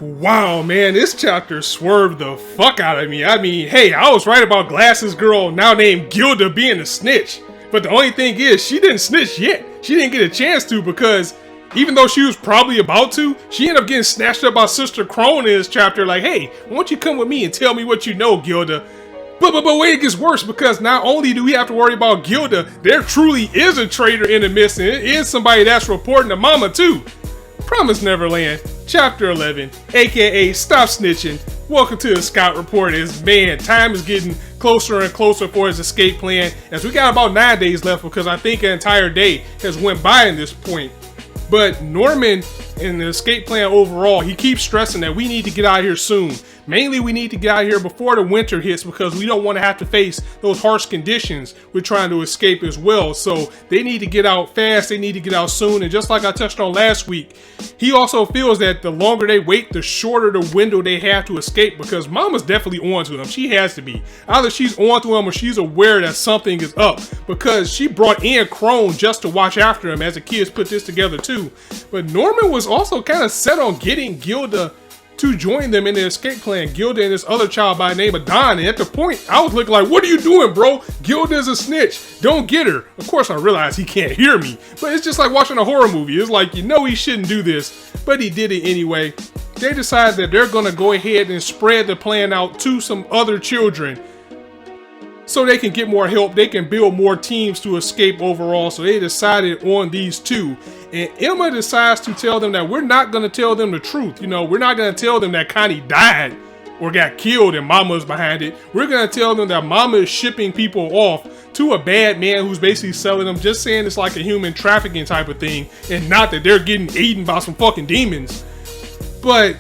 Wow, man, this chapter swerved the fuck out of me. I mean, hey, I was right about Glasses Girl, now named Gilda, being a snitch. But the only thing is, she didn't snitch yet. She didn't get a chance to, because even though she was probably about to, she ended up getting snatched up by Sister Crone in this chapter. Like, hey, why don't you come with me and tell me what you know, Gilda? But wait, it gets worse, because not only do we have to worry about Gilda, there truly is a traitor in the midst, and it is somebody that's reporting to Mama too. Promised Neverland Chapter 11, aka Stop Snitching. Welcome to the Scout Report. Man, time is getting closer and closer for his escape plan, as we got about 9 days left, because I think an entire day has went by in this point. But Norman, in the escape plan overall, he keeps stressing that we need to get out of here soon. Mainly, we need to get out of here before the winter hits, because we don't want to have to face those harsh conditions we're trying to escape as well. So they need to get out fast, they need to get out soon. And just like I touched on last week, he also feels that the longer they wait, the shorter the window they have to escape, because Mama's definitely on to him. She has to be. Either she's on to him or she's aware that something is up, because she brought in Crone just to watch after him, as the kids put this together too. But Norman was also kind of set on getting Gilda to join them in the escape plan. Gilda and this other child by the name of Don. And at the point, I was looking like, what are you doing, bro? Gilda's a snitch. Don't get her. Of course, I realize he can't hear me, but it's just like watching a horror movie. It's like, you know, he shouldn't do this, but he did it anyway. They decide that they're going to go ahead and spread the plan out to some other children, so they can get more help, they can build more teams to escape overall. So they decided on these two. And Emma decides to tell them that we're not going to tell them the truth. You know, we're not going to tell them that Connie died or got killed and Mama's behind it. We're going to tell them that Mama is shipping people off to a bad man who's basically selling them, just saying it's like a human trafficking type of thing, and not that they're getting eaten by some fucking demons. But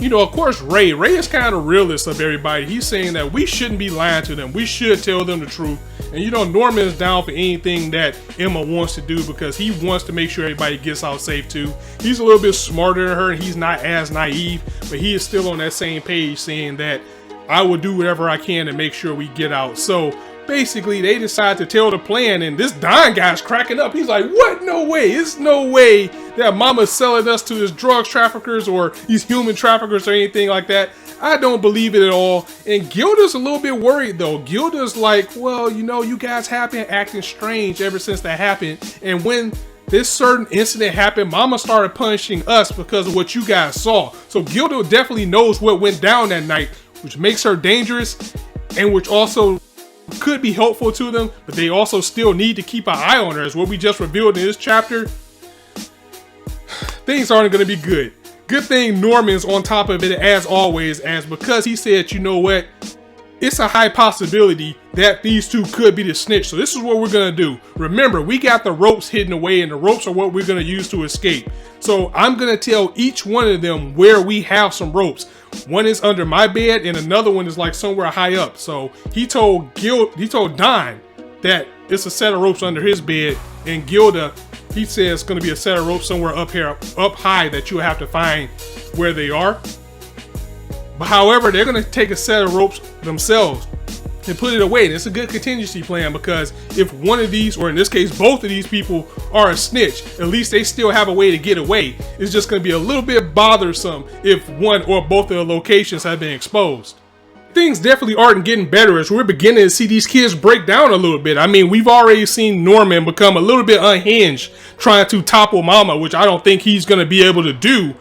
you know, of course, Ray is kind of realist of everybody. He's saying that we shouldn't be lying to them. We should tell them the truth. And you know, Norman is down for anything that Emma wants to do, because he wants to make sure everybody gets out safe too. He's a little bit smarter than her, and he's not as naive, but he is still on that same page saying that I will do whatever I can to make sure we get out. So basically, they decide to tell the plan, and this Don guy's cracking up. He's like, what? No way. It's no way that Mama's selling us to these drugs traffickers or these human traffickers or anything like that. I don't believe it at all. And Gilda's a little bit worried though. Gilda's like, well, you know, you guys have been acting strange ever since that happened. And when this certain incident happened, Mama started punishing us because of what you guys saw. So Gilda definitely knows what went down that night, which makes her dangerous, and which also could be helpful to them, but they also still need to keep an eye on her. As what we just revealed in this chapter, things aren't going to be good. Good thing Norman's on top of it as always, as because he said, you know what, it's a high possibility that these two could be the snitch. So this is what we're going to do. Remember, we got the ropes hidden away, and the ropes are what we're going to use to escape. So I'm going to tell each one of them where we have some ropes. One is under my bed, and another one is like somewhere high up. So he told Don that it's a set of ropes under his bed, and Gilda, he says it's going to be a set of ropes somewhere up here, up high, that you have to find where they are. But however, they're going to take a set of ropes themselves and put it away. And it's a good contingency plan, because if one of these, or in this case both of these people, are a snitch, at least they still have a way to get away. It's just going to be a little bit bothersome if one or both of the locations have been exposed. Things definitely aren't getting better, as we're beginning to see these kids break down a little bit. I mean, we've already seen Norman become a little bit unhinged, trying to topple Mama, which I don't think he's going to be able to do.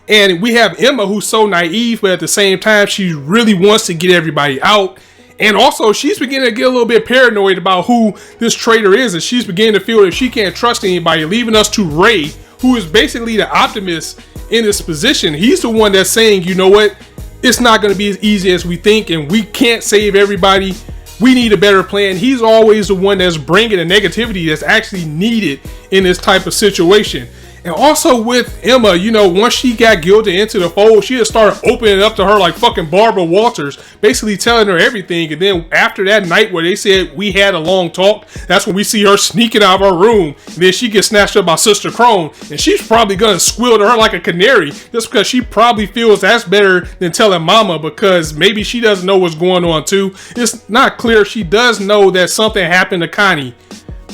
And we have Emma, who's so naive, but at the same time, she really wants to get everybody out. And also, she's beginning to get a little bit paranoid about who this traitor is, and she's beginning to feel that she can't trust anybody, leaving us to Ray, who is basically the optimist in this position. He's the one that's saying, you know what, it's not going to be as easy as we think, and we can't save everybody. We need a better plan. He's always the one that's bringing the negativity that's actually needed in this type of situation. And also with Emma, you know, once she got Gilda into the fold, she just started opening up to her like fucking Barbara Walters, basically telling her everything. And then after that night where they said we had a long talk, that's when we see her sneaking out of her room. And then she gets snatched up by Sister Crone, and she's probably gonna squeal to her like a canary, just because she probably feels that's better than telling Mama, because maybe she doesn't know what's going on too. It's not clear. She does know that something happened to Connie,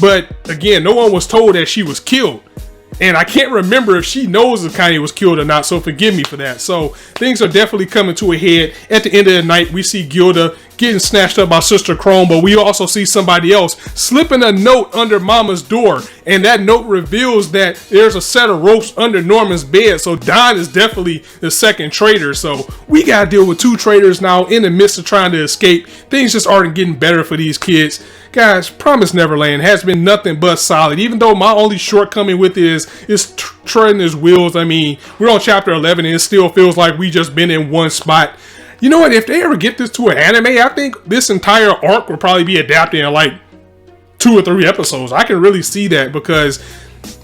but again, no one was told that she was killed. And I can't remember if she knows if Kanye was killed or not, so forgive me for that. So things are definitely coming to a head. At the end of the night, we see Gilda getting snatched up by Sister Chrome, but we also see somebody else slipping a note under Mama's door, and that note reveals that there's a set of ropes under Norman's bed. So Don is definitely the second traitor. So we gotta deal with two traitors now in the midst of trying to escape. Things just aren't getting better for these kids. Guys, Promised Neverland has been nothing but solid, even though my only shortcoming with it is treading his wheels. I mean, we're on chapter 11 and it still feels like we just been in one spot. You know what? If they ever get this to an anime, I think this entire arc will probably be adapted in like 2 or 3 episodes. I can really see that because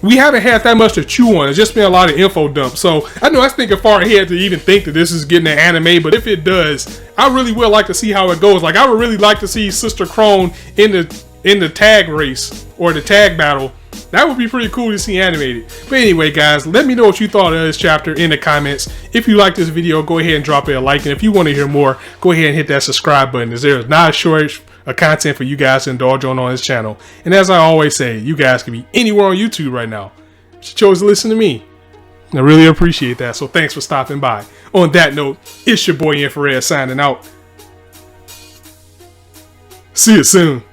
we haven't had that much to chew on. It's just been a lot of info dumps. So I know I was thinking far ahead to even think that this is getting an anime, but if it does, I really would like to see how it goes. Like, I would really like to see Sister Crone in the tag race or the tag battle. That would be pretty cool to see animated. But anyway, guys, let me know what you thought of this chapter in the comments. If you like this video, go ahead and drop it a like. And if you want to hear more, go ahead and hit that subscribe button, as there is not a shortage of content for you guys to indulge on this channel. And as I always say, you guys can be anywhere on YouTube right now. But you chose to listen to me. I really appreciate that. So thanks for stopping by. On that note, it's your boy Infrar-Ed signing out. See you soon.